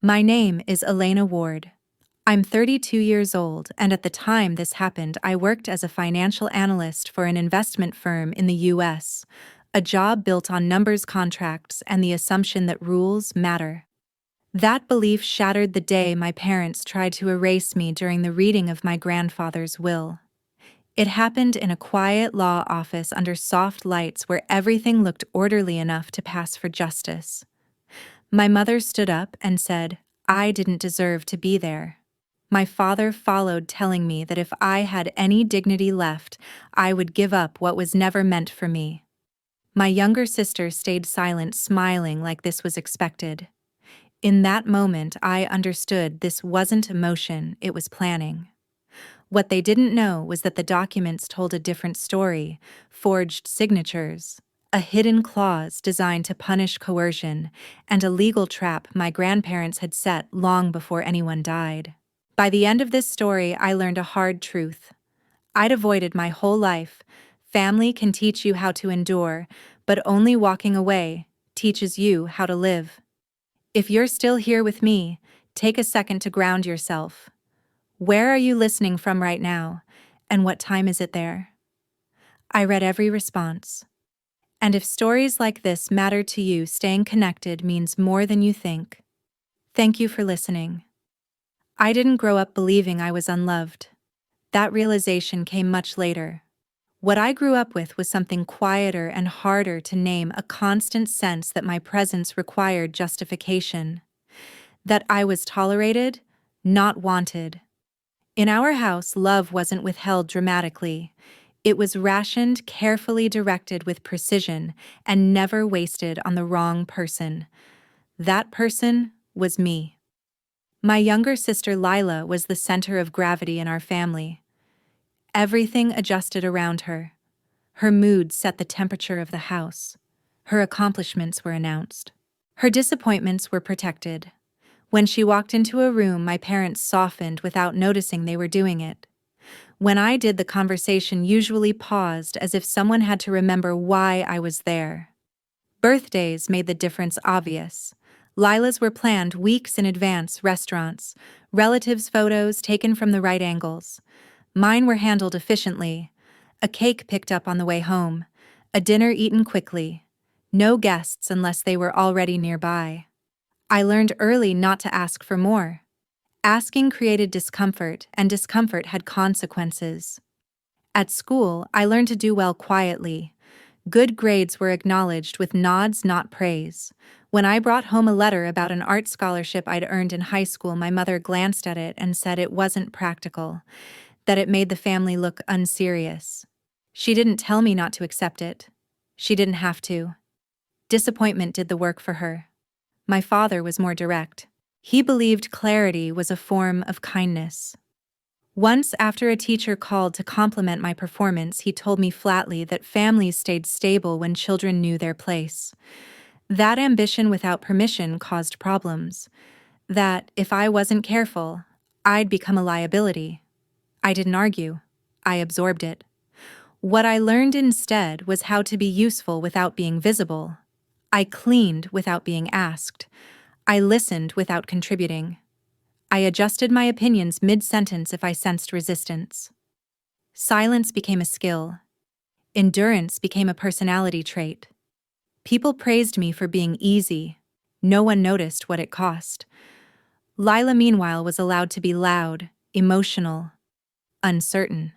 My name is Elena Ward. I'm 32 years old, and at the time this happened, I worked as a financial analyst for an investment firm in the US, a job built on numbers contracts and the assumption that rules matter. That belief shattered the day my parents tried to erase me during the reading of my grandfather's will. It happened in a quiet law office under soft lights where everything looked orderly enough to pass for justice. My mother stood up and said, I didn't deserve to be there. My father followed, telling me that if I had any dignity left, I would give up what was never meant for me. My younger sister stayed silent, smiling like this was expected. In that moment, I understood this wasn't emotion, it was planning. What they didn't know was that the documents told a different story, forged signatures, a hidden clause designed to punish coercion, and a legal trap my grandparents had set long before anyone died. By the end of this story, I learned a hard truth. I'd avoided my whole life. Family can teach you how to endure, but only walking away teaches you how to live. If you're still here with me, take a second to ground yourself. Where are you listening from right now, and what time is it there? I read every response. And if stories like this matter to you, staying connected means more than you think. Thank you for listening. I didn't grow up believing I was unloved. That realization came much later. What I grew up with was something quieter and harder to name, a constant sense that my presence required justification. That I was tolerated, not wanted. In our house, love wasn't withheld dramatically. It was rationed, carefully directed with precision, and never wasted on the wrong person. That person was me. My younger sister Lila was the center of gravity in our family. Everything adjusted around her. Her mood set the temperature of the house. Her accomplishments were announced. Her disappointments were protected. When she walked into a room, my parents softened without noticing they were doing it. When I did, the conversation usually paused, as if someone had to remember why I was there. Birthdays made the difference obvious. Lila's were planned weeks in advance, restaurants, relatives' photos taken from the right angles. Mine were handled efficiently. A cake picked up on the way home. A dinner eaten quickly. No guests unless they were already nearby. I learned early not to ask for more. Asking created discomfort, and discomfort had consequences. At school, I learned to do well quietly. Good grades were acknowledged with nods, not praise. When I brought home a letter about an art scholarship I'd earned in high school, my mother glanced at it and said it wasn't practical, that it made the family look unserious. She didn't tell me not to accept it. She didn't have to. Disappointment did the work for her. My father was more direct. He believed clarity was a form of kindness. Once, after a teacher called to compliment my performance, he told me flatly that families stayed stable when children knew their place. That ambition without permission caused problems. That, if I wasn't careful, I'd become a liability. I didn't argue. I absorbed it. What I learned instead was how to be useful without being visible. I cleaned without being asked. I listened without contributing. I adjusted my opinions mid-sentence if I sensed resistance. Silence became a skill. Endurance became a personality trait. People praised me for being easy. No one noticed what it cost. Lila, meanwhile, was allowed to be loud, emotional, uncertain.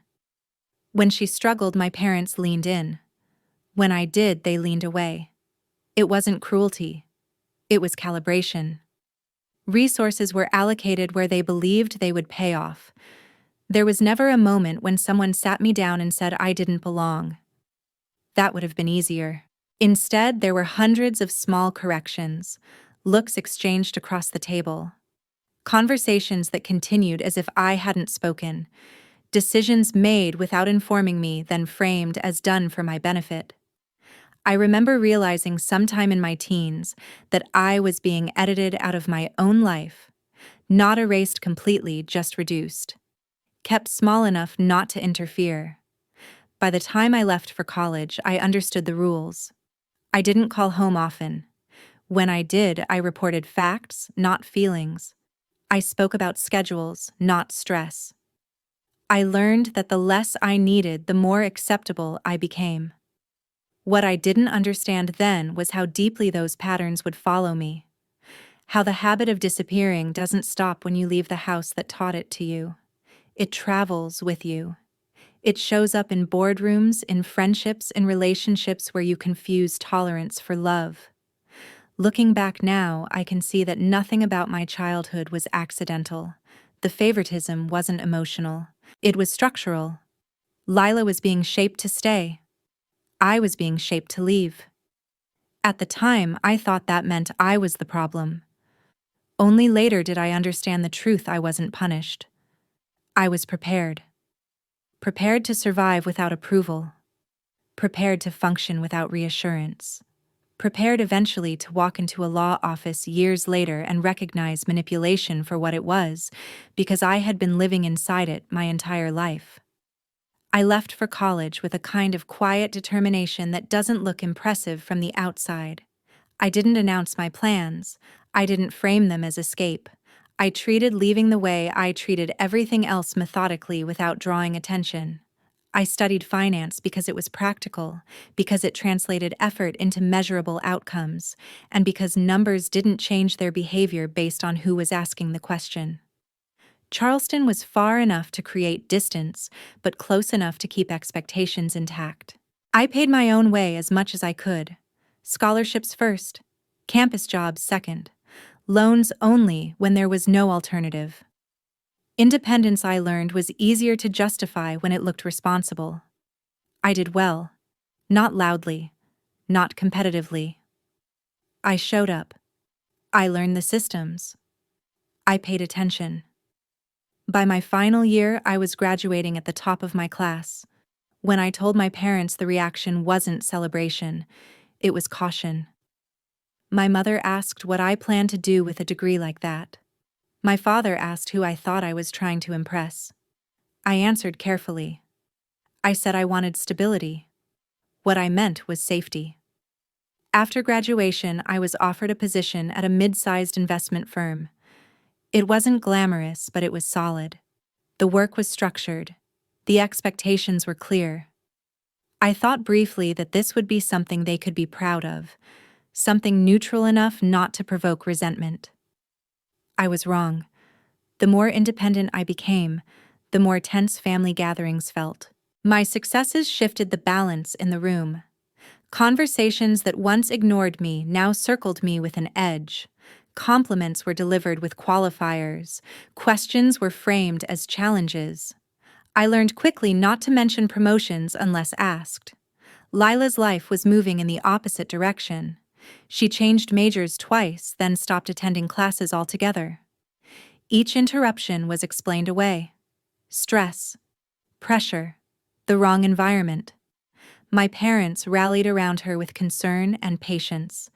When she struggled, my parents leaned in. When I did, they leaned away. It wasn't cruelty. It was calibration. Resources were allocated where they believed they would pay off. There was never a moment when someone sat me down and said I didn't belong. That would have been easier. Instead, there were hundreds of small corrections, looks exchanged across the table, conversations that continued as if I hadn't spoken, decisions made without informing me, then framed as done for my benefit. I remember realizing sometime in my teens that I was being edited out of my own life, not erased completely, just reduced, kept small enough not to interfere. By the time I left for college, I understood the rules. I didn't call home often. When I did, I reported facts, not feelings. I spoke about schedules, not stress. I learned that the less I needed, the more acceptable I became. What I didn't understand then was how deeply those patterns would follow me. How the habit of disappearing doesn't stop when you leave the house that taught it to you. It travels with you. It shows up in boardrooms, in friendships, in relationships where you confuse tolerance for love. Looking back now, I can see that nothing about my childhood was accidental. The favoritism wasn't emotional. It was structural. Lila was being shaped to stay. I was being shaped to leave. At the time, I thought that meant I was the problem. Only later did I understand the truth. I wasn't punished. I was prepared. Prepared to survive without approval. Prepared to function without reassurance. Prepared eventually to walk into a law office years later and recognize manipulation for what it was, because I had been living inside it my entire life. I left for college with a kind of quiet determination that doesn't look impressive from the outside. I didn't announce my plans. I didn't frame them as escape. I treated leaving the way I treated everything else, methodically, without drawing attention. I studied finance because it was practical, because it translated effort into measurable outcomes, and because numbers didn't change their behavior based on who was asking the question. Charleston was far enough to create distance, but close enough to keep expectations intact. I paid my own way as much as I could. Scholarships first, campus jobs second, loans only when there was no alternative. Independence, I learned, was easier to justify when it looked responsible. I did well. Not loudly. Not competitively. I showed up. I learned the systems. I paid attention. By my final year, I was graduating at the top of my class. When I told my parents, the reaction wasn't celebration, it was caution. My mother asked what I planned to do with a degree like that. My father asked who I thought I was trying to impress. I answered carefully. I said I wanted stability. What I meant was safety. After graduation, I was offered a position at a mid-sized investment firm. It wasn't glamorous, but it was solid. The work was structured. The expectations were clear. I thought briefly that this would be something they could be proud of, something neutral enough not to provoke resentment. I was wrong. The more independent I became, the more tense family gatherings felt. My successes shifted the balance in the room. Conversations that once ignored me now circled me with an edge. Compliments were delivered with qualifiers. Questions were framed as challenges. I learned quickly not to mention promotions unless asked. Lila's life was moving in the opposite direction. She changed majors twice, then stopped attending classes altogether. Each interruption was explained away. Stress, pressure, the wrong environment. My parents rallied around her with concern and patience.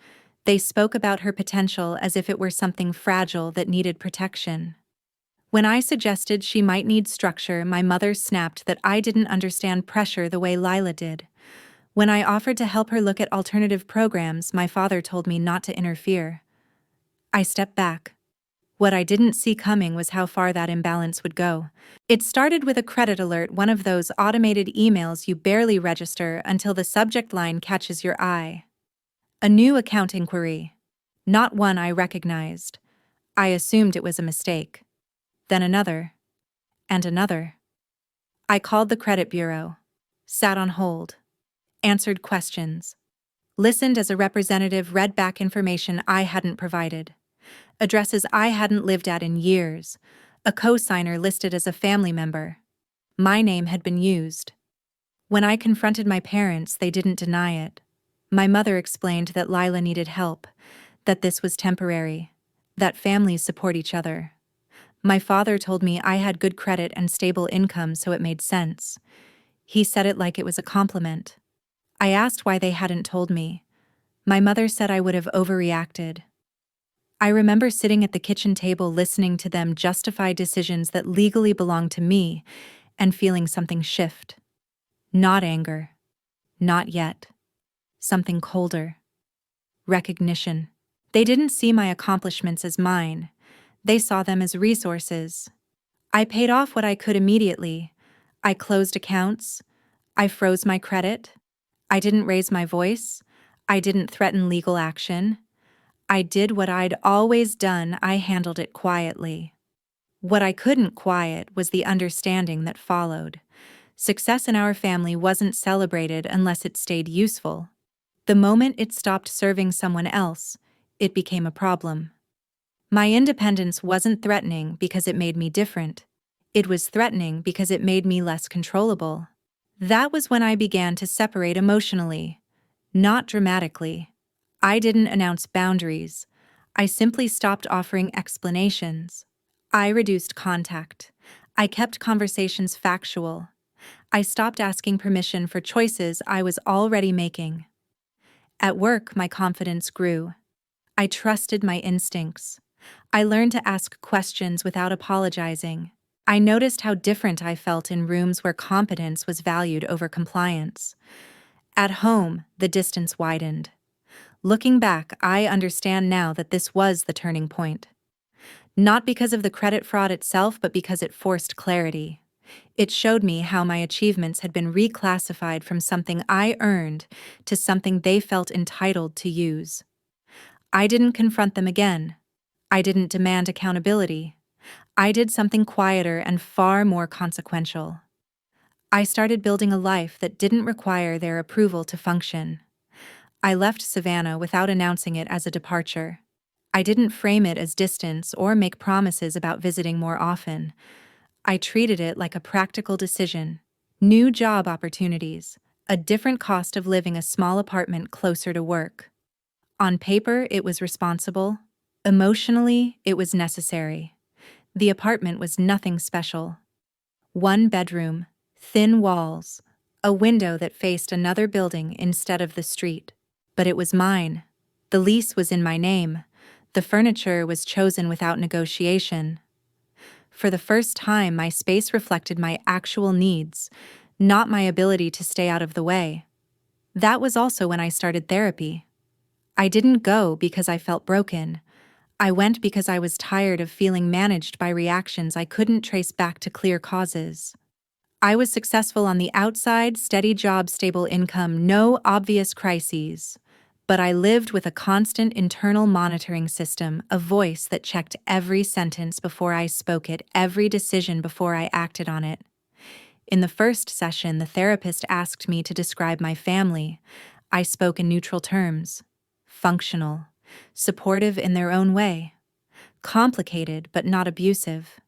They spoke about her potential as if it were something fragile that needed protection. When I suggested she might need structure, my mother snapped that I didn't understand pressure the way Lila did. When I offered to help her look at alternative programs, my father told me not to interfere. I stepped back. What I didn't see coming was how far that imbalance would go. It started with a credit alert, one of those automated emails you barely register until the subject line catches your eye. A new account inquiry. Not one I recognized. I assumed it was a mistake. Then another. And another. I called the credit bureau. Sat on hold. Answered questions. Listened as a representative read back information I hadn't provided. Addresses I hadn't lived at in years. A co-signer listed as a family member. My name had been used. When I confronted my parents, they didn't deny it. My mother explained that Lila needed help, that this was temporary, that families support each other. My father told me I had good credit and stable income, so it made sense. He said it like it was a compliment. I asked why they hadn't told me. My mother said I would have overreacted. I remember sitting at the kitchen table listening to them justify decisions that legally belonged to me and feeling something shift. Not anger. Not yet. Something colder. Recognition. They didn't see my accomplishments as mine. They saw them as resources. I paid off what I could immediately. I closed accounts. I froze my credit. I didn't raise my voice. I didn't threaten legal action. I did what I'd always done. I handled it quietly. What I couldn't quiet was the understanding that followed. Success in our family wasn't celebrated unless it stayed useful. The moment it stopped serving someone else, it became a problem. My independence wasn't threatening because it made me different. It was threatening because it made me less controllable. That was when I began to separate emotionally, not dramatically. I didn't announce boundaries. I simply stopped offering explanations. I reduced contact. I kept conversations factual. I stopped asking permission for choices I was already making. At work, my confidence grew. I trusted my instincts. I learned to ask questions without apologizing. I noticed how different I felt in rooms where competence was valued over compliance. At home, the distance widened. Looking back, I understand now that this was the turning point. Not because of the credit fraud itself, but because it forced clarity. It showed me how my achievements had been reclassified from something I earned to something they felt entitled to use. I didn't confront them again. I didn't demand accountability. I did something quieter and far more consequential. I started building a life that didn't require their approval to function. I left Savannah without announcing it as a departure. I didn't frame it as distance or make promises about visiting more often. I treated it like a practical decision. New job opportunities, a different cost of living a small apartment closer to work. On paper, it was responsible. Emotionally, it was necessary. The apartment was nothing special. One bedroom, thin walls, a window that faced another building instead of the street. But it was mine. The lease was in my name. The furniture was chosen without negotiation. For the first time, my space reflected my actual needs, not my ability to stay out of the way. That was also when I started therapy. I didn't go because I felt broken. I went because I was tired of feeling managed by reactions I couldn't trace back to clear causes. I was successful on the outside, steady job, stable income, no obvious crises. But I lived with a constant internal monitoring system, a voice that checked every sentence before I spoke it, every decision before I acted on it. In the first session, the therapist asked me to describe my family. I spoke in neutral terms. Functional. Supportive in their own way. Complicated but not abusive.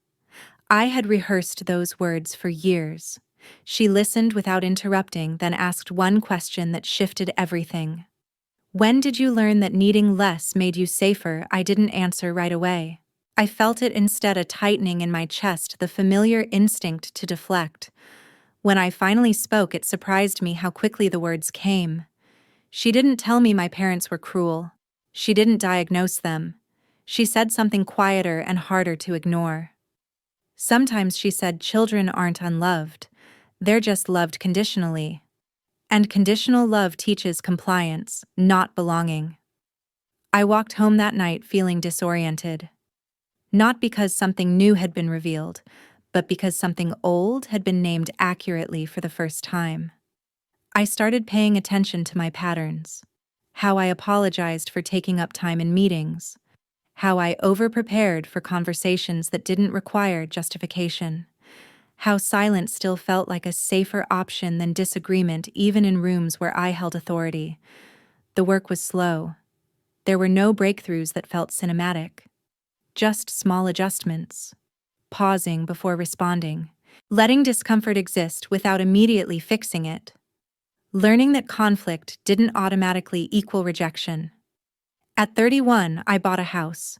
I had rehearsed those words for years. She listened without interrupting, then asked one question that shifted everything. When did you learn that needing less made you safer? I didn't answer right away. I felt it instead, a tightening in my chest, the familiar instinct to deflect. When I finally spoke, it surprised me how quickly the words came. She didn't tell me my parents were cruel. She didn't diagnose them. She said something quieter and harder to ignore. Sometimes she said children aren't unloved. They're just loved conditionally. And conditional love teaches compliance, not belonging. I walked home that night feeling disoriented. Not because something new had been revealed, but because something old had been named accurately for the first time. I started paying attention to my patterns. How I apologized for taking up time in meetings. How I overprepared for conversations that didn't require justification. How silence still felt like a safer option than disagreement, even in rooms where I held authority. The work was slow. There were no breakthroughs that felt cinematic. Just small adjustments. Pausing before responding. Letting discomfort exist without immediately fixing it. Learning that conflict didn't automatically equal rejection. At 31, I bought a house.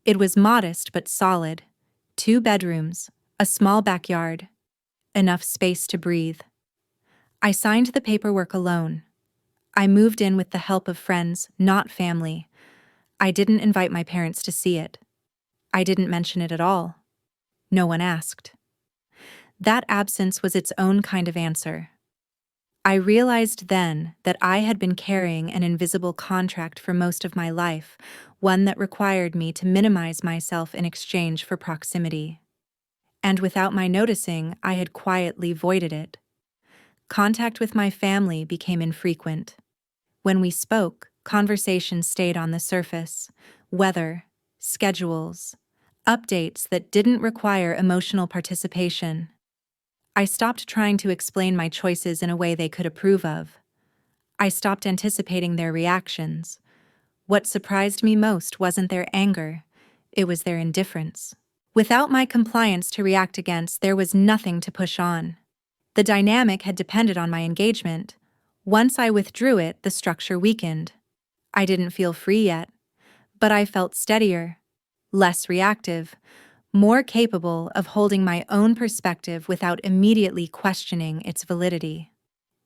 It was modest but solid. 2 bedrooms, a small backyard. Enough space to breathe. I signed the paperwork alone. I moved in with the help of friends, not family. I didn't invite my parents to see it. I didn't mention it at all. No one asked. That absence was its own kind of answer. I realized then that I had been carrying an invisible contract for most of my life, one that required me to minimize myself in exchange for proximity. And without my noticing, I had quietly voided it. Contact with my family became infrequent. When we spoke, conversation stayed on the surface: weather, schedules, updates that didn't require emotional participation. I stopped trying to explain my choices in a way they could approve of. I stopped anticipating their reactions. What surprised me most wasn't their anger, it was their indifference. Without my compliance to react against, there was nothing to push on. The dynamic had depended on my engagement. Once I withdrew it, the structure weakened. I didn't feel free yet, but I felt steadier, less reactive, more capable of holding my own perspective without immediately questioning its validity.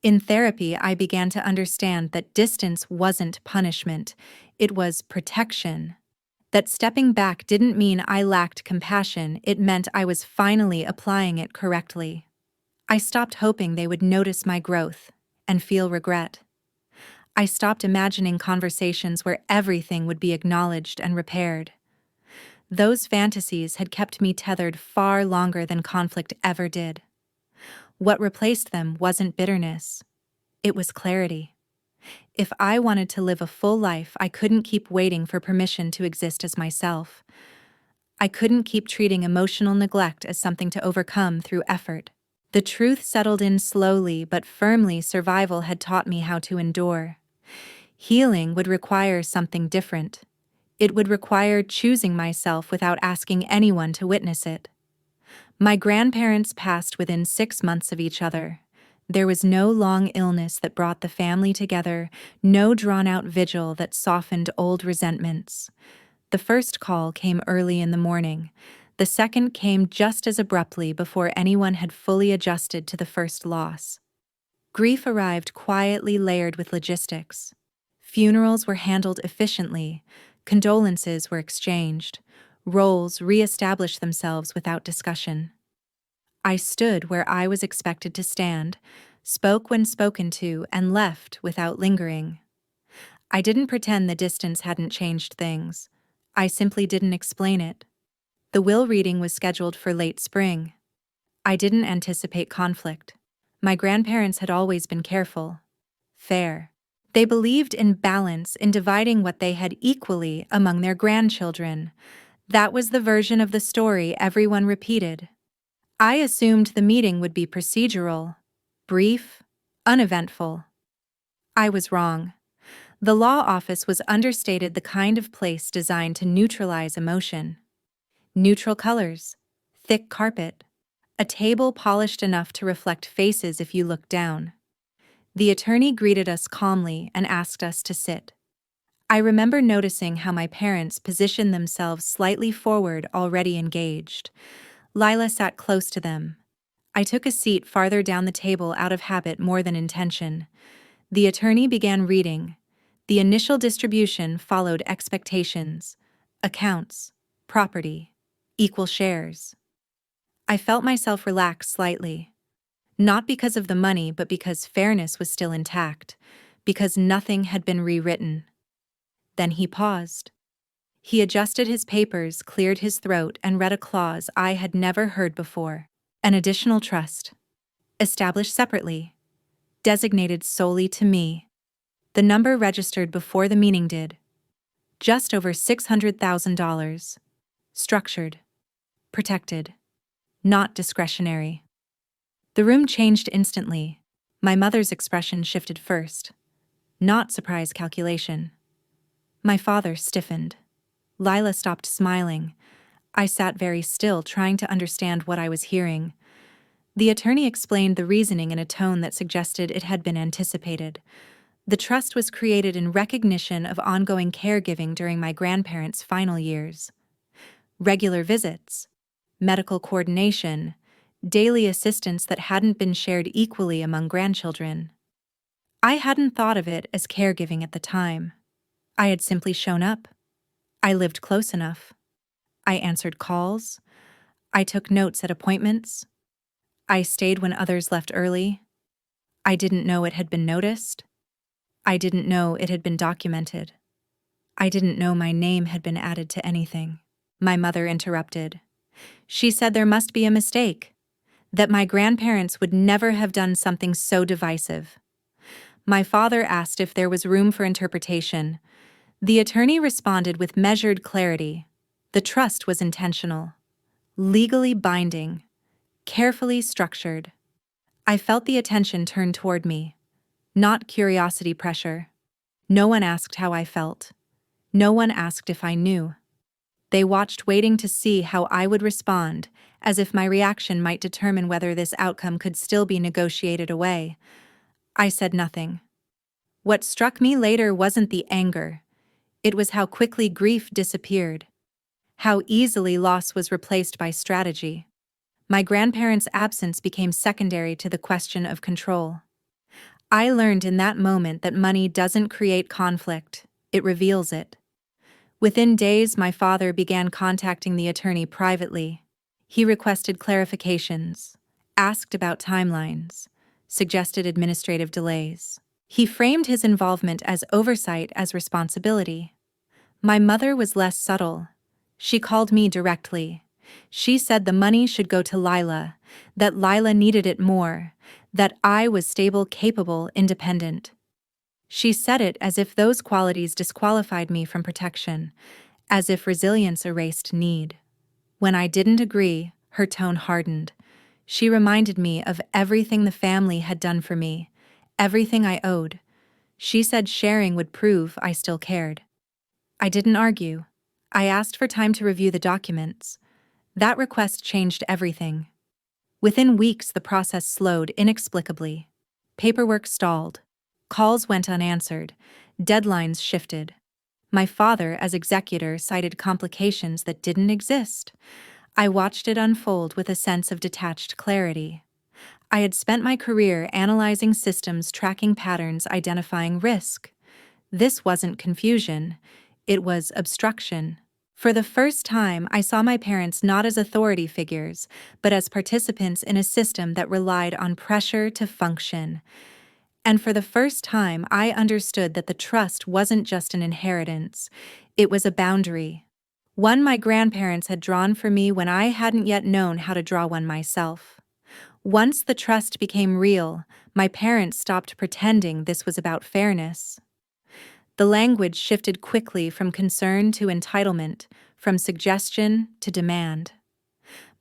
In therapy, I began to understand that distance wasn't punishment, it was protection. That stepping back didn't mean I lacked compassion, it meant I was finally applying it correctly. I stopped hoping they would notice my growth and feel regret. I stopped imagining conversations where everything would be acknowledged and repaired. Those fantasies had kept me tethered far longer than conflict ever did. What replaced them wasn't bitterness, it was clarity. If I wanted to live a full life, I couldn't keep waiting for permission to exist as myself. I couldn't keep treating emotional neglect as something to overcome through effort. The truth settled in slowly but firmly. Survival had taught me how to endure. Healing would require something different. It would require choosing myself without asking anyone to witness it. My grandparents passed within 6 months of each other. There was no long illness that brought the family together, no drawn-out vigil that softened old resentments. The first call came early in the morning. The second came just as abruptly before anyone had fully adjusted to the first loss. Grief arrived quietly, layered with logistics. Funerals were handled efficiently, condolences were exchanged, roles re-established themselves without discussion. I stood where I was expected to stand, spoke when spoken to, and left without lingering. I didn't pretend the distance hadn't changed things. I simply didn't explain it. The will reading was scheduled for late spring. I didn't anticipate conflict. My grandparents had always been careful, fair. They believed in balance, in dividing what they had equally among their grandchildren. That was the version of the story everyone repeated. I assumed the meeting would be procedural, brief, uneventful. I was wrong. The law office was understated, the kind of place designed to neutralize emotion. Neutral colors, thick carpet, a table polished enough to reflect faces if you looked down. The attorney greeted us calmly and asked us to sit. I remember noticing how my parents positioned themselves slightly forward, already engaged. Lila sat close to them. I took a seat farther down the table out of habit more than intention. The attorney began reading. The initial distribution followed expectations, accounts, property, equal shares. I felt myself relax slightly. Not because of the money, but because fairness was still intact, because nothing had been rewritten. Then he paused. He adjusted his papers, cleared his throat, and read a clause I had never heard before. An additional trust. Established separately. Designated solely to me. The number registered before the meeting did. Just over $600,000. Structured. Protected. Not discretionary. The room changed instantly. My mother's expression shifted first. Not surprise, calculation. My father stiffened. Lila stopped smiling. I sat very still, trying to understand what I was hearing. The attorney explained the reasoning in a tone that suggested it had been anticipated. The trust was created in recognition of ongoing caregiving during my grandparents' final years. Regular visits, medical coordination, daily assistance that hadn't been shared equally among grandchildren. I hadn't thought of it as caregiving at the time. I had simply shown up. I lived close enough. I answered calls. I took notes at appointments. I stayed when others left early. I didn't know it had been noticed. I didn't know it had been documented. I didn't know my name had been added to anything. My mother interrupted. She said there must be a mistake, that my grandparents would never have done something so divisive. My father asked if there was room for interpretation. The attorney responded with measured clarity. The trust was intentional, legally binding, carefully structured. I felt the attention turn toward me, not curiosity pressure. No one asked how I felt. No one asked if I knew. They watched, waiting to see how I would respond, as if my reaction might determine whether this outcome could still be negotiated away. I said nothing. What struck me later wasn't the anger. It was how quickly grief disappeared, how easily loss was replaced by strategy. My grandparents' absence became secondary to the question of control. I learned in that moment that money doesn't create conflict, it reveals it. Within days, my father began contacting the attorney privately. He requested clarifications, asked about timelines, suggested administrative delays. He framed his involvement as oversight as responsibility. My mother was less subtle. She called me directly. She said the money should go to Lila, that Lila needed it more, that I was stable, capable, independent. She said it as if those qualities disqualified me from protection, as if resilience erased need. When I didn't agree, her tone hardened. She reminded me of everything the family had done for me, everything I owed. She said sharing would prove I still cared. I didn't argue. I asked for time to review the documents. That request changed everything. Within weeks, the process slowed inexplicably. Paperwork stalled. Calls went unanswered. Deadlines shifted. My father, as executor, cited complications that didn't exist. I watched it unfold with a sense of detached clarity. I had spent my career analyzing systems, tracking patterns, identifying risk. This wasn't confusion. It was obstruction. For the first time, I saw my parents not as authority figures, but as participants in a system that relied on pressure to function. And for the first time, I understood that the trust wasn't just an inheritance, it was a boundary. One my grandparents had drawn for me when I hadn't yet known how to draw one myself. Once the trust became real, my parents stopped pretending this was about fairness. The language shifted quickly from concern to entitlement, from suggestion to demand.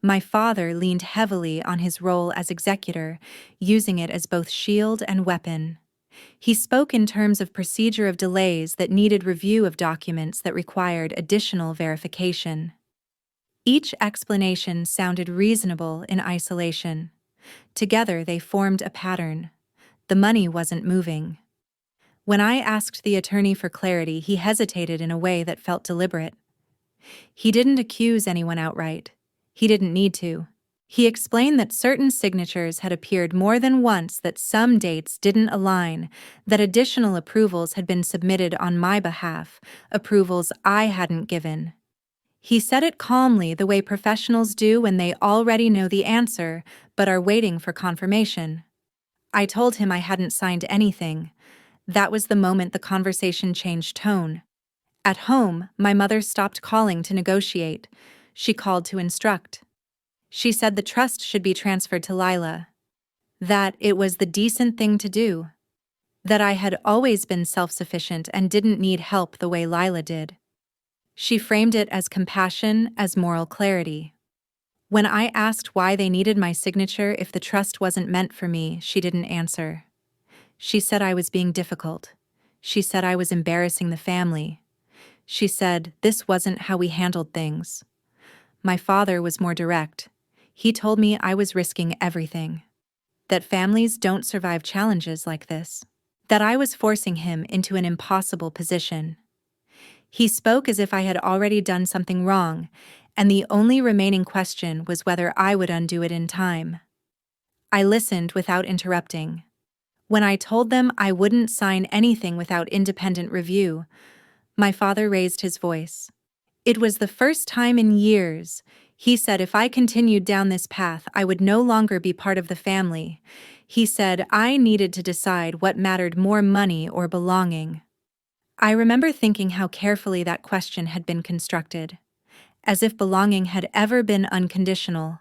My father leaned heavily on his role as executor, using it as both shield and weapon. He spoke in terms of procedure, of delays that needed review, of documents that required additional verification. Each explanation sounded reasonable in isolation. Together they formed a pattern. The money wasn't moving. When I asked the attorney for clarity, he hesitated in a way that felt deliberate. He didn't accuse anyone outright. He didn't need to. He explained that certain signatures had appeared more than once, that some dates didn't align, that additional approvals had been submitted on my behalf, approvals I hadn't given. He said it calmly, the way professionals do when they already know the answer but are waiting for confirmation. I told him I hadn't signed anything. That was the moment the conversation changed tone. At home, my mother stopped calling to negotiate. She called to instruct. She said the trust should be transferred to Lila. That it was the decent thing to do. That I had always been self-sufficient and didn't need help the way Lila did. She framed it as compassion, as moral clarity. When I asked why they needed my signature if the trust wasn't meant for me, she didn't answer. She said I was being difficult. She said I was embarrassing the family. She said this wasn't how we handled things. My father was more direct. He told me I was risking everything. That families don't survive challenges like this. That I was forcing him into an impossible position. He spoke as if I had already done something wrong, and the only remaining question was whether I would undo it in time. I listened without interrupting. When I told them I wouldn't sign anything without independent review, my father raised his voice. It was the first time in years. He said if I continued down this path, I would no longer be part of the family. He said I needed to decide what mattered more, money or belonging. I remember thinking how carefully that question had been constructed, as if belonging had ever been unconditional,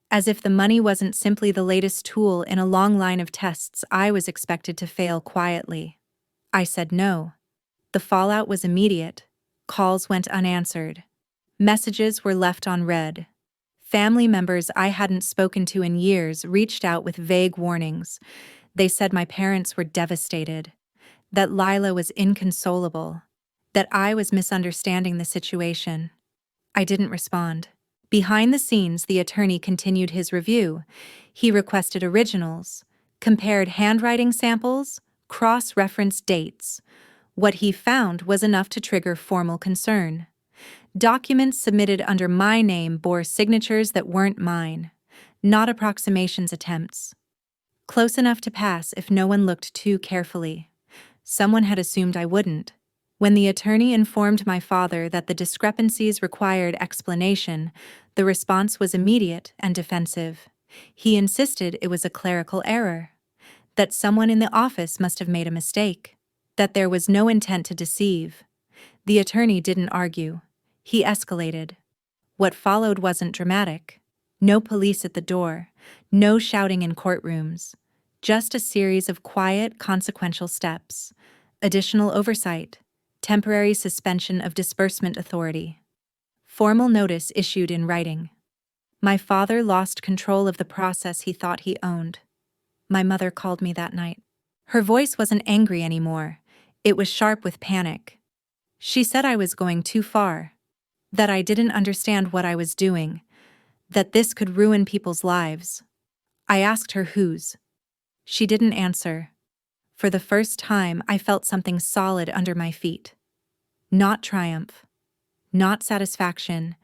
as if the money wasn't simply the latest tool in a long line of tests I was expected to fail quietly. I said no. The fallout was immediate. Calls went unanswered. Messages were left unread. Family members I hadn't spoken to in years reached out with vague warnings. They said my parents were devastated, that Lila was inconsolable, that I was misunderstanding the situation. I didn't respond. Behind the scenes, the attorney continued his review. He requested originals, compared handwriting samples, cross-referenced dates. What he found was enough to trigger formal concern. Documents submitted under my name bore signatures that weren't mine, not approximations attempts. Close enough to pass if no one looked too carefully. Someone had assumed I wouldn't. When the attorney informed my father that the discrepancies required explanation, the response was immediate and defensive. He insisted it was a clerical error, that someone in the office must have made a mistake, that there was no intent to deceive. The attorney didn't argue. He escalated. What followed wasn't dramatic. No police at the door, no shouting in courtrooms, just a series of quiet, consequential steps. Additional oversight, temporary suspension of disbursement authority. Formal notice issued in writing. My father lost control of the process he thought he owned. My mother called me that night. Her voice wasn't angry anymore. It was sharp with panic. She said I was going too far, that I didn't understand what I was doing, that this could ruin people's lives. I asked her whose. She didn't answer. For the first time, I felt something solid under my feet. Not triumph, not satisfaction,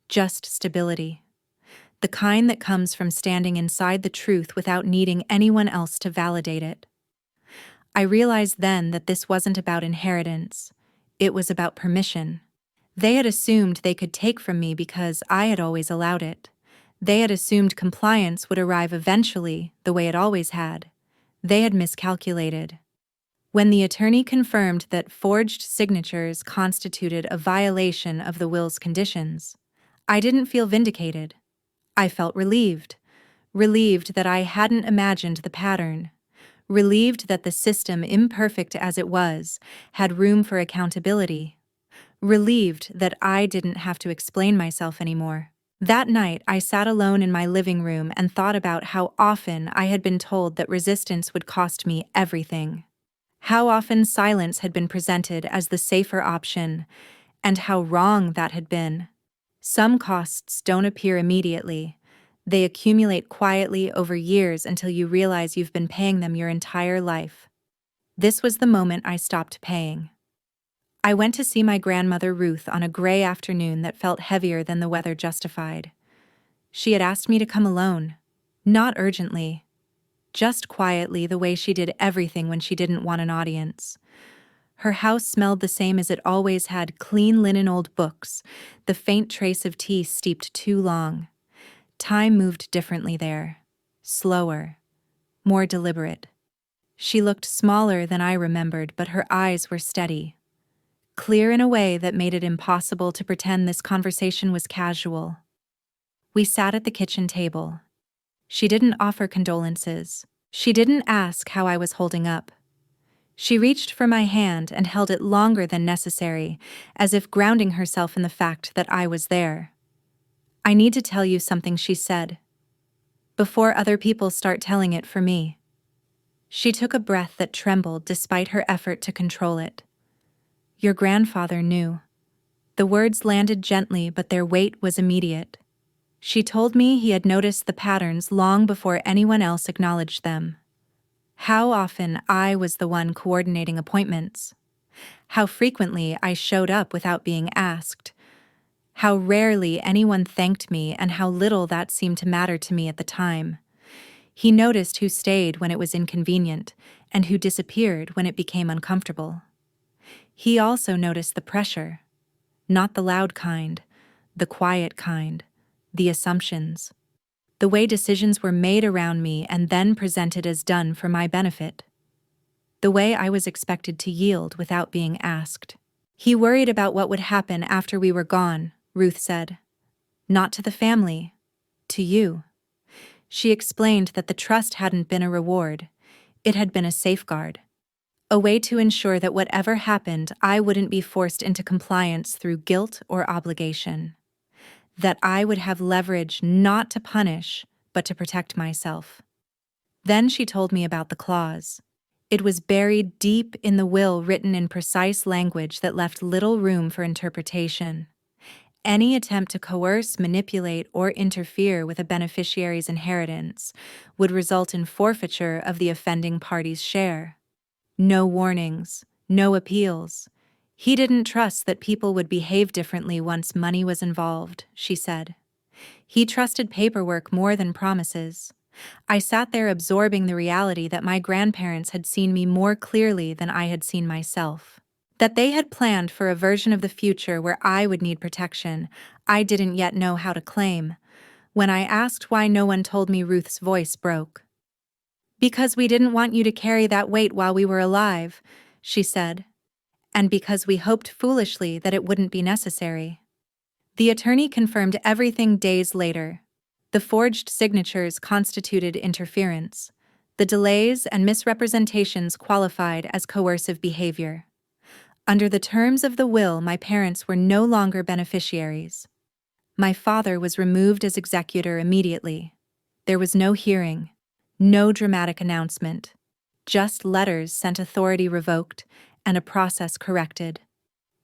just stability. The kind that comes from standing inside the truth without needing anyone else to validate it. I realized then that this wasn't about inheritance. It was about permission. They had assumed they could take from me because I had always allowed it. They had assumed compliance would arrive eventually, the way it always had. They had miscalculated. When the attorney confirmed that forged signatures constituted a violation of the will's conditions, I didn't feel vindicated. I felt relieved. Relieved that I hadn't imagined the pattern. Relieved that the system, imperfect as it was, had room for accountability. Relieved that I didn't have to explain myself anymore. That night, I sat alone in my living room and thought about how often I had been told that resistance would cost me everything. How often silence had been presented as the safer option, and how wrong that had been. Some costs don't appear immediately. They accumulate quietly over years until you realize you've been paying them your entire life. This was the moment I stopped paying. I went to see my grandmother Ruth on a gray afternoon that felt heavier than the weather justified. She had asked me to come alone, not urgently, just quietly, the way she did everything when she didn't want an audience. Her house smelled the same as it always had: clean linen, old books, the faint trace of tea steeped too long. Time moved differently there, slower, more deliberate. She looked smaller than I remembered, but her eyes were steady, clear in a way that made it impossible to pretend this conversation was casual. We sat at the kitchen table. She didn't offer condolences. She didn't ask how I was holding up. She reached for my hand and held it longer than necessary, as if grounding herself in the fact that I was there. "I need to tell you something," she said, "before other people start telling it for me." She took a breath that trembled despite her effort to control it. "Your grandfather knew." The words landed gently, but their weight was immediate. She told me he had noticed the patterns long before anyone else acknowledged them. How often I was the one coordinating appointments. How frequently I showed up without being asked. How rarely anyone thanked me, and how little that seemed to matter to me at the time. He noticed who stayed when it was inconvenient, and who disappeared when it became uncomfortable. He also noticed the pressure. Not the loud kind, the quiet kind, the assumptions. the way decisions were made around me and then presented as done for my benefit, the way I was expected to yield without being asked. He worried about what would happen after we were gone, Ruth said. Not to the family, to you. She explained that the trust hadn't been a reward, it had been a safeguard. A way to ensure that whatever happened, I wouldn't be forced into compliance through guilt or obligation. That I would have leverage not to punish, but to protect myself. Then she told me about the clause. It was buried deep in the will, written in precise language that left little room for interpretation. Any attempt to coerce, manipulate, or interfere with a beneficiary's inheritance would result in forfeiture of the offending party's share. No warnings, no appeals. He didn't trust that people would behave differently once money was involved, she said. He trusted paperwork more than promises. I sat there absorbing the reality that my grandparents had seen me more clearly than I had seen myself. That they had planned for a version of the future where I would need protection I didn't yet know how to claim. When I asked why no one told me, Ruth's voice broke. Because we didn't want you to carry that weight while we were alive, she said. And because we hoped foolishly that it wouldn't be necessary. The attorney confirmed everything days later. The forged signatures constituted interference. The delays and misrepresentations qualified as coercive behavior. Under the terms of the will, my parents were no longer beneficiaries. My father was removed as executor immediately. There was no hearing, no dramatic announcement, just letters sent, authority revoked, and a process corrected.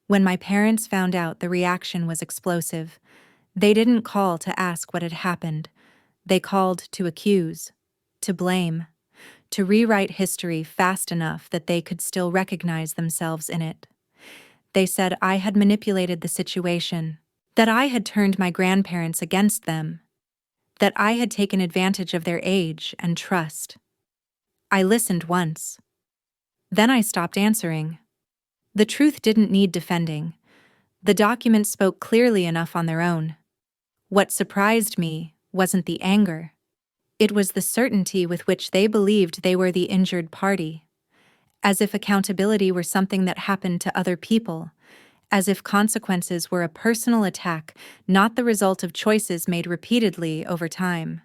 When my parents found out, the reaction was explosive. They didn't call to ask what had happened. They called to accuse, to blame, to rewrite history fast enough that they could still recognize themselves in it. They said I had manipulated the situation, that I had turned my grandparents against them, that I had taken advantage of their age and trust. I listened once. Then I stopped answering. The truth didn't need defending. The documents spoke clearly enough on their own. What surprised me wasn't the anger. It was the certainty with which they believed they were the injured party. As if accountability were something that happened to other people. As if consequences were a personal attack, not the result of choices made repeatedly over time.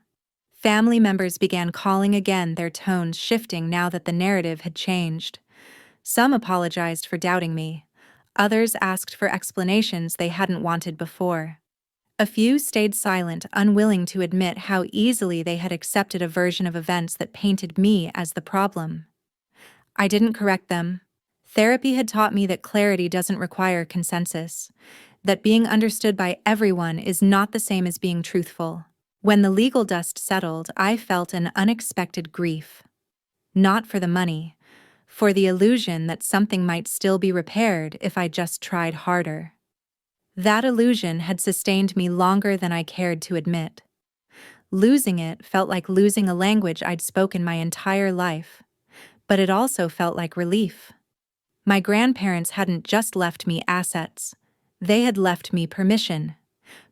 Family members began calling again, their tones shifting now that the narrative had changed. Some apologized for doubting me. Others asked for explanations they hadn't wanted before. A few stayed silent, unwilling to admit how easily they had accepted a version of events that painted me as the problem. I didn't correct them. Therapy had taught me that clarity doesn't require consensus, that being understood by everyone is not the same as being truthful. When the legal dust settled, I felt an unexpected grief. Not for the money, for the illusion that something might still be repaired if I just tried harder. That illusion had sustained me longer than I cared to admit. Losing it felt like losing a language I'd spoken my entire life, but it also felt like relief. My grandparents hadn't just left me assets. They had left me permission.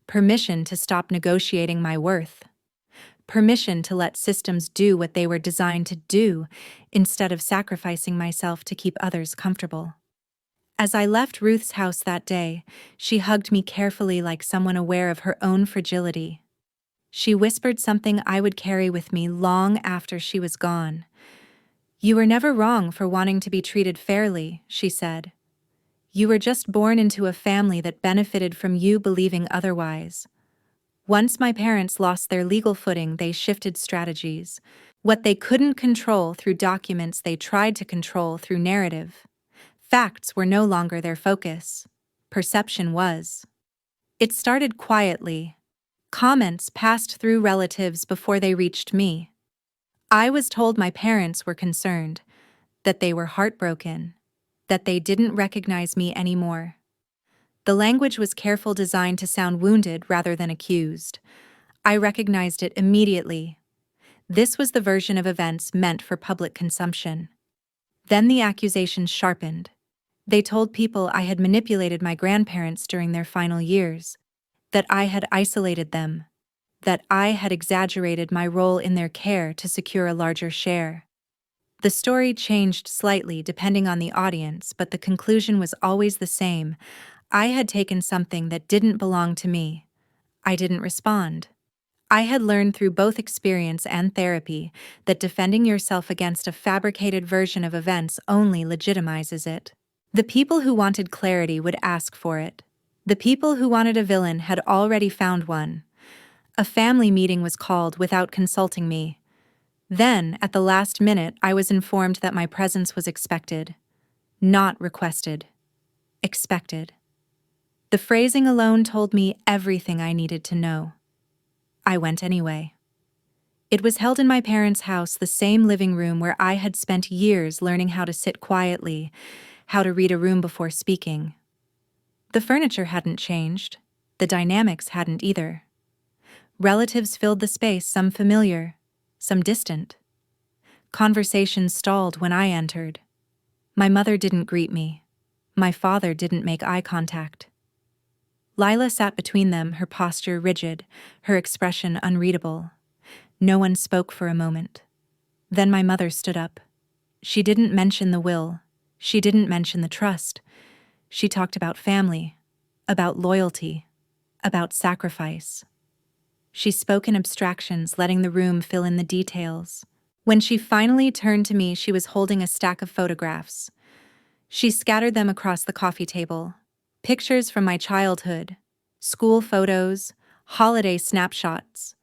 Permission to stop negotiating my worth. Permission to let systems do what they were designed to do, instead of sacrificing myself to keep others comfortable. As I left Ruth's house that day, she hugged me carefully like someone aware of her own fragility. She whispered something I would carry with me long after she was gone. "You were never wrong for wanting to be treated fairly," she said. "You were just born into a family that benefited from you believing otherwise." Once my parents lost their legal footing, they shifted strategies. What they couldn't control through documents, they tried to control through narrative. Facts were no longer their focus. Perception was. It started quietly. Comments passed through relatives before they reached me. I was told my parents were concerned, that they were heartbroken, that they didn't recognize me anymore. The language was careful, designed to sound wounded rather than accused. I recognized it immediately. This was the version of events meant for public consumption. Then the accusations sharpened. They told people I had manipulated my grandparents during their final years, that I had isolated them, that I had exaggerated my role in their care to secure a larger share. The story changed slightly depending on the audience, but the conclusion was always the same. I had taken something that didn't belong to me. I didn't respond. I had learned through both experience and therapy that defending yourself against a fabricated version of events only legitimizes it. The people who wanted clarity would ask for it. The people who wanted a villain had already found one. A family meeting was called without consulting me. Then, at the last minute, I was informed that my presence was expected. Not requested. Expected. The phrasing alone told me everything I needed to know. I went anyway. It was held in my parents' house, the same living room where I had spent years learning how to sit quietly, how to read a room before speaking. The furniture hadn't changed. The dynamics hadn't either. Relatives filled the space, some familiar, some distant. Conversations stalled when I entered. My mother didn't greet me. My father didn't make eye contact. Lila sat between them, her posture rigid, her expression unreadable. No one spoke for a moment. Then my mother stood up. She didn't mention the will. She didn't mention the trust. She talked about family, about loyalty, about sacrifice. She spoke in abstractions, letting the room fill in the details. When she finally turned to me, she was holding a stack of photographs. She scattered them across the coffee table. Pictures from my childhood, school photos, holiday snapshots,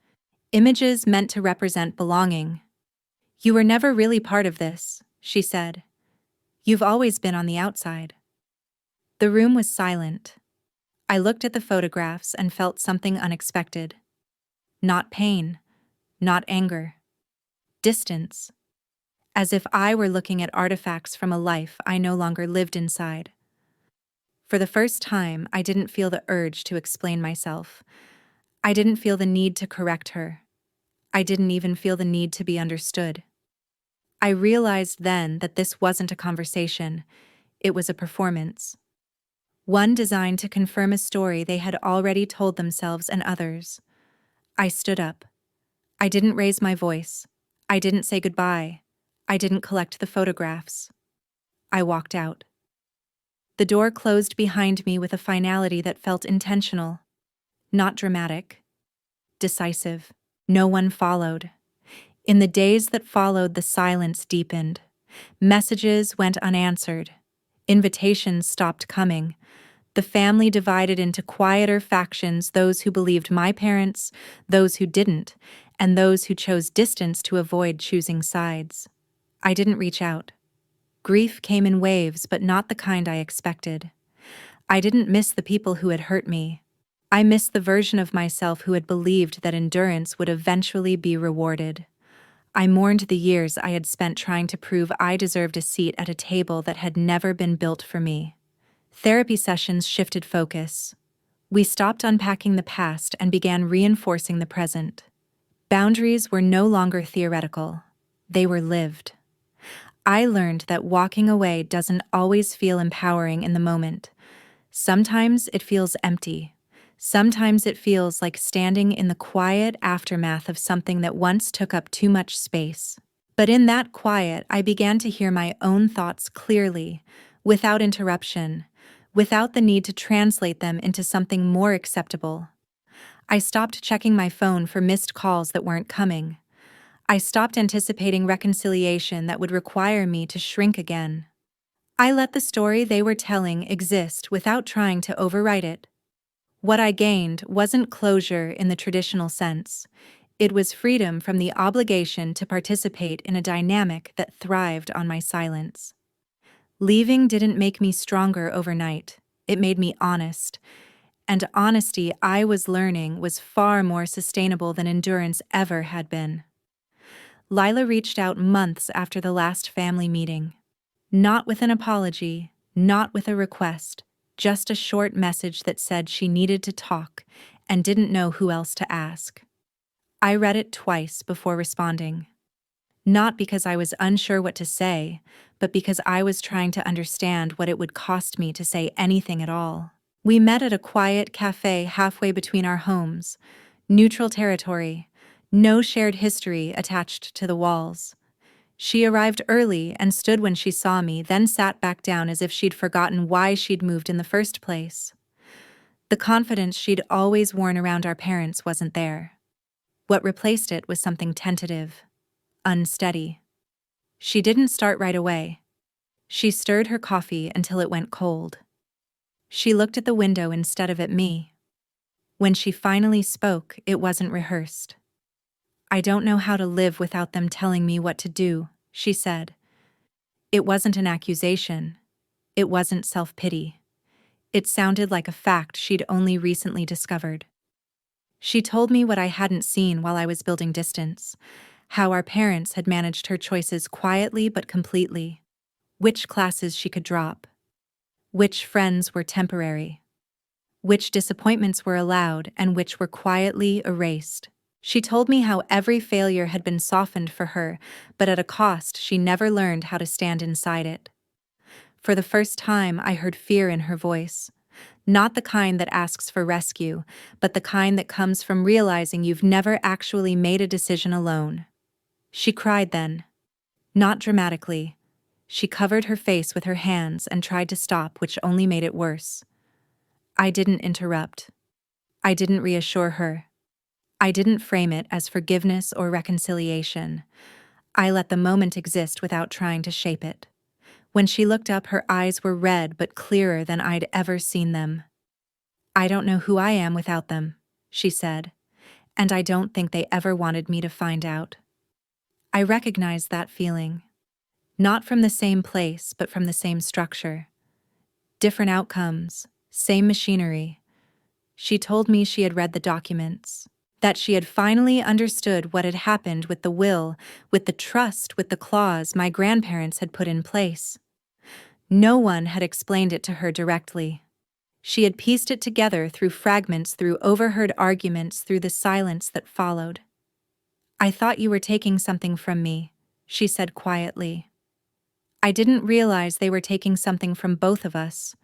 images meant to represent belonging. "You were never really part of this," she said. "You've always been on the outside." The room was silent. I looked at the photographs and felt something unexpected. Not pain, not anger. Distance. As if I were looking at artifacts from a life I no longer lived inside. For the first time, I didn't feel the urge to explain myself. I didn't feel the need to correct her. I didn't even feel the need to be understood. I realized then that this wasn't a conversation, it was a performance. One designed to confirm a story they had already told themselves and others. I stood up. I didn't raise my voice. I didn't say goodbye. I didn't collect the photographs. I walked out. The door closed behind me with a finality that felt intentional. Not dramatic. Decisive. No one followed. In the days that followed, the silence deepened. Messages went unanswered. Invitations stopped coming. The family divided into quieter factions, those who believed my parents, those who didn't, and those who chose distance to avoid choosing sides. I didn't reach out. Grief came in waves, but not the kind I expected. I didn't miss the people who had hurt me. I missed the version of myself who had believed that endurance would eventually be rewarded. I mourned the years I had spent trying to prove I deserved a seat at a table that had never been built for me. Therapy sessions shifted focus. We stopped unpacking the past and began reinforcing the present. Boundaries were no longer theoretical. They were lived. I learned that walking away doesn't always feel empowering in the moment. Sometimes it feels empty. Sometimes it feels like standing in the quiet aftermath of something that once took up too much space. But in that quiet, I began to hear my own thoughts clearly, without interruption, without the need to translate them into something more acceptable. I stopped checking my phone for missed calls that weren't coming. I stopped anticipating reconciliation that would require me to shrink again. I let the story they were telling exist without trying to overwrite it. What I gained wasn't closure in the traditional sense. It was freedom from the obligation to participate in a dynamic that thrived on my silence. Leaving didn't make me stronger overnight. It made me honest. And honesty, I was learning, was far more sustainable than endurance ever had been. Lila reached out months after the last family meeting. Not with an apology, not with a request, just a short message that said she needed to talk and didn't know who else to ask. I read it twice before responding. Not because I was unsure what to say, but because I was trying to understand what it would cost me to say anything at all. We met at a quiet cafe halfway between our homes. Neutral territory. No shared history attached to the walls. She arrived early and stood when she saw me, then sat back down as if she'd forgotten why she'd moved in the first place. The confidence she'd always worn around our parents wasn't there. What replaced it was something tentative, unsteady. She didn't start right away. She stirred her coffee until it went cold. She looked at the window instead of at me. When she finally spoke, it wasn't rehearsed. "I don't know how to live without them telling me what to do," she said. It wasn't an accusation. It wasn't self-pity. It sounded like a fact she'd only recently discovered. She told me what I hadn't seen while I was building distance, how our parents had managed her choices quietly but completely, which classes she could drop, which friends were temporary, which disappointments were allowed and which were quietly erased. She told me how every failure had been softened for her, but at a cost she never learned how to stand inside it. For the first time, I heard fear in her voice. Not the kind that asks for rescue, but the kind that comes from realizing you've never actually made a decision alone. She cried then. Not dramatically. She covered her face with her hands and tried to stop, which only made it worse. I didn't interrupt. I didn't reassure her. I didn't frame it as forgiveness or reconciliation. I let the moment exist without trying to shape it. When she looked up, her eyes were red but clearer than I'd ever seen them. "I don't know who I am without them," she said, "and I don't think they ever wanted me to find out." I recognized that feeling. Not from the same place, but from the same structure. Different outcomes, same machinery. She told me she had read the documents, that she had finally understood what had happened with the will, with the trust, with the clause my grandparents had put in place. No one had explained it to her directly. She had pieced it together through fragments, through overheard arguments, through the silence that followed. "I thought you were taking something from me," she said quietly. I didn't realize they were taking something from both of us.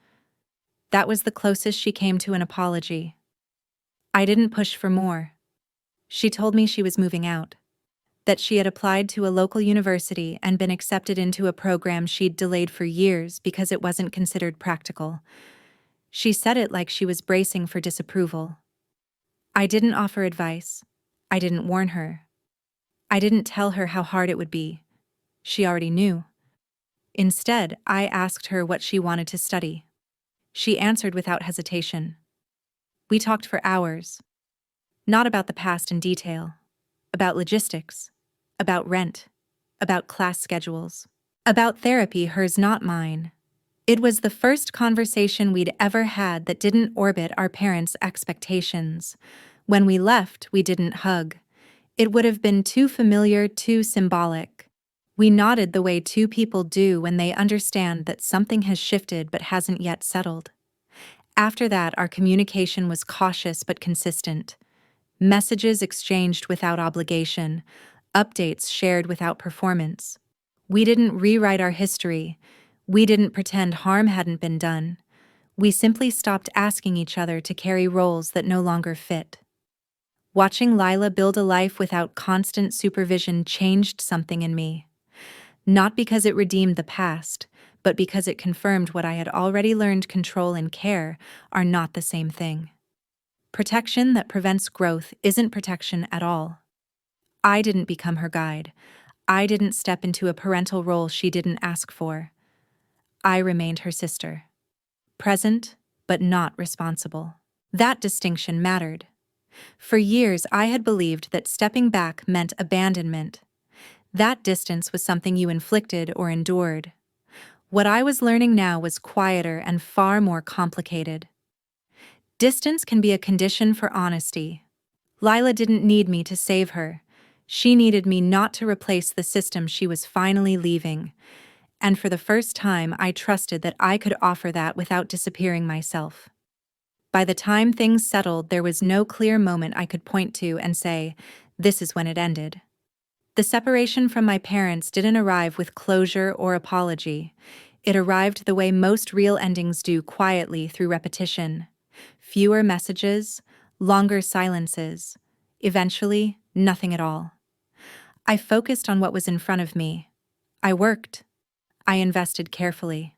That was the closest she came to an apology. I didn't push for more. She told me she was moving out, that she had applied to a local university and been accepted into a program she'd delayed for years because it wasn't considered practical. She said it like she was bracing for disapproval. I didn't offer advice. I didn't warn her. I didn't tell her how hard it would be. She already knew. Instead, I asked her what she wanted to study. She answered without hesitation. We talked for hours. Not about the past in detail. About logistics. About rent. About class schedules. About therapy, hers, not mine. It was the first conversation we'd ever had that didn't orbit our parents' expectations. When we left, we didn't hug. It would have been too familiar, too symbolic. We nodded the way two people do when they understand that something has shifted but hasn't yet settled. After that, our communication was cautious but consistent. Messages exchanged without obligation, updates shared without performance. We didn't rewrite our history. We didn't pretend harm hadn't been done. We simply stopped asking each other to carry roles that no longer fit. Watching Lila build a life without constant supervision changed something in me. Not because it redeemed the past, but because it confirmed what I had already learned: control and care are not the same thing. Protection that prevents growth isn't protection at all. I didn't become her guide. I didn't step into a parental role she didn't ask for. I remained her sister. Present, but not responsible. That distinction mattered. For years, I had believed that stepping back meant abandonment. That distance was something you inflicted or endured. What I was learning now was quieter and far more complicated. Distance can be a condition for honesty. Lila didn't need me to save her. She needed me not to replace the system she was finally leaving. And for the first time, I trusted that I could offer that without disappearing myself. By the time things settled, there was no clear moment I could point to and say, "This is when it ended." The separation from my parents didn't arrive with closure or apology. It arrived the way most real endings do, quietly, through repetition. Fewer messages, longer silences, Eventually, nothing at all. I focused on what was in front of me. I worked. I invested carefully.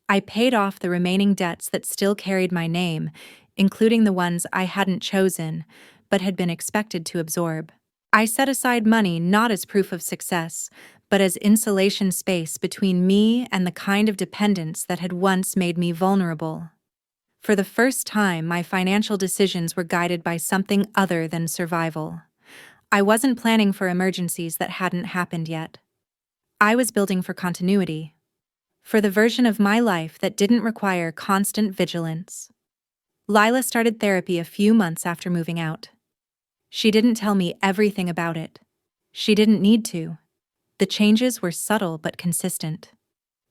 I paid off the remaining debts that still carried my name, including the ones I hadn't chosen, but had been expected to absorb. I set aside money not as proof of success, but as insulation space between me and the kind of dependence that had once made me vulnerable. For the first time, my financial decisions were guided by something other than survival. I wasn't planning for emergencies that hadn't happened yet. I was building for continuity, for the version of my life that didn't require constant vigilance. Lila started therapy a few months after moving out. She didn't tell me everything about it. She didn't need to. The changes were subtle but consistent.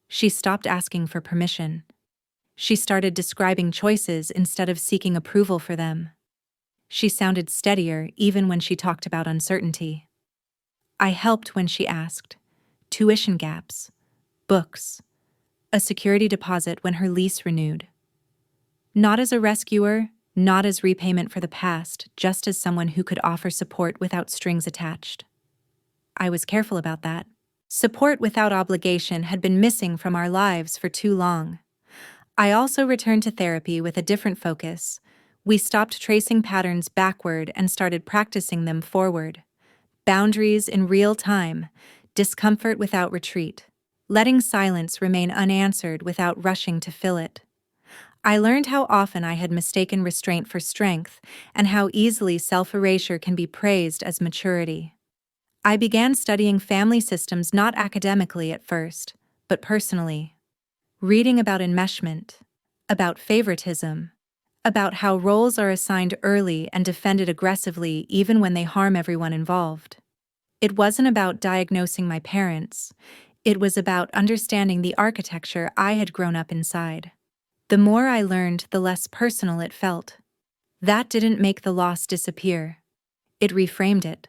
She stopped asking for permission. She started describing choices instead of seeking approval for them. She sounded steadier even when she talked about uncertainty. I helped when she asked. Tuition gaps, books, a security deposit when her lease renewed. Not as a rescuer, not as repayment for the past, just as someone who could offer support without strings attached. I was careful about that. Support without obligation had been missing from our lives for too long. I also returned to therapy with a different focus. We stopped tracing patterns backward and started practicing them forward. Boundaries in real time, discomfort without retreat, letting silence remain unanswered without rushing to fill it. I learned how often I had mistaken restraint for strength and how easily self-erasure can be praised as maturity. I began studying family systems not academically at first, but personally. Reading about enmeshment, about favoritism, about how roles are assigned early and defended aggressively even when they harm everyone involved. It wasn't about diagnosing my parents. It was about understanding the architecture I had grown up inside. The more I learned, the less personal it felt. That didn't make the loss disappear. It reframed it.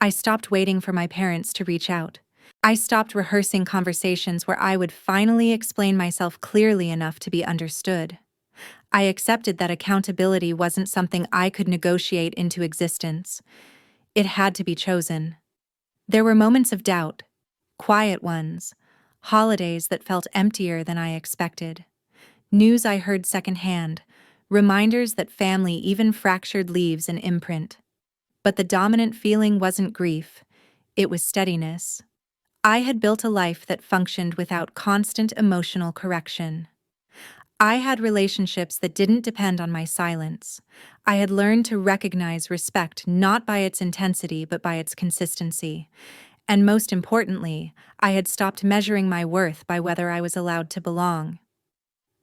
I stopped waiting for my parents to reach out. I stopped rehearsing conversations where I would finally explain myself clearly enough to be understood. I accepted that accountability wasn't something I could negotiate into existence. It had to be chosen. There were moments of doubt, quiet ones, holidays that felt emptier than I expected. News I heard secondhand, reminders that family even fractured leaves an imprint. But the dominant feeling wasn't grief, it was steadiness. I had built a life that functioned without constant emotional correction. I had relationships that didn't depend on my silence. I had learned to recognize respect not by its intensity but by its consistency. And most importantly, I had stopped measuring my worth by whether I was allowed to belong.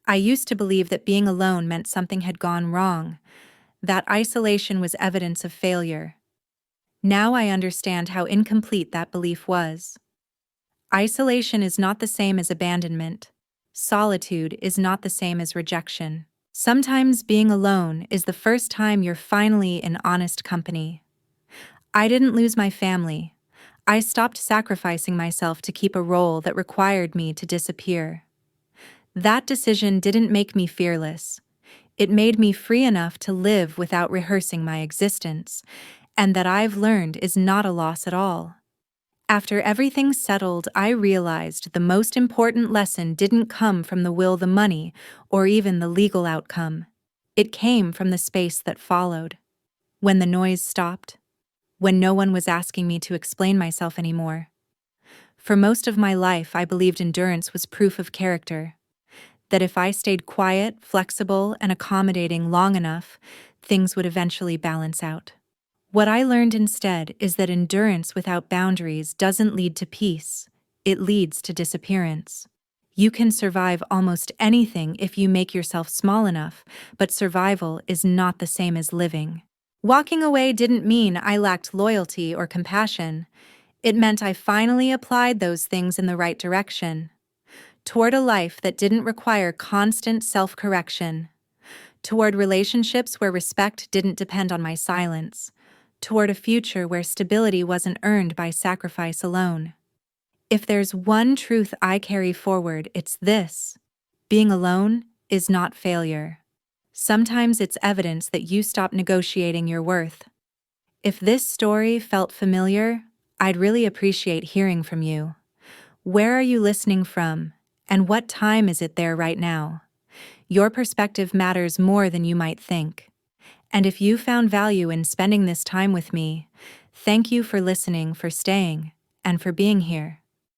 I used to believe that being alone meant something had gone wrong, that isolation was evidence of failure. Now I understand how incomplete that belief was. Isolation is not the same as abandonment. Solitude is not the same as rejection. Sometimes being alone is the first time you're finally in honest company. I didn't lose my family. I stopped sacrificing myself to keep a role that required me to disappear. That decision didn't make me fearless. It made me free enough to live without rehearsing my existence, and that I've learned is not a loss at all. After everything settled, I realized the most important lesson didn't come from the will, the money, or even the legal outcome. It came from the space that followed. When the noise stopped. When no one was asking me to explain myself anymore. For most of my life, I believed endurance was proof of character. That if I stayed quiet, flexible, and accommodating long enough, things would eventually balance out. What I learned instead is that endurance without boundaries doesn't lead to peace, it leads to disappearance. You can survive almost anything if you make yourself small enough, but survival is not the same as living. Walking away didn't mean I lacked loyalty or compassion. It meant I finally applied those things in the right direction. Toward a life that didn't require constant self-correction. Toward relationships where respect didn't depend on my silence. Toward a future where stability wasn't earned by sacrifice alone. If there's one truth I carry forward, it's this. Being alone is not failure. Sometimes it's evidence that you stop negotiating your worth. If this story felt familiar, I'd really appreciate hearing from you. Where are you listening from, and what time is it there right now? Your perspective matters more than you might think. And if you found value in spending this time with me, thank you for listening, for staying, and for being here.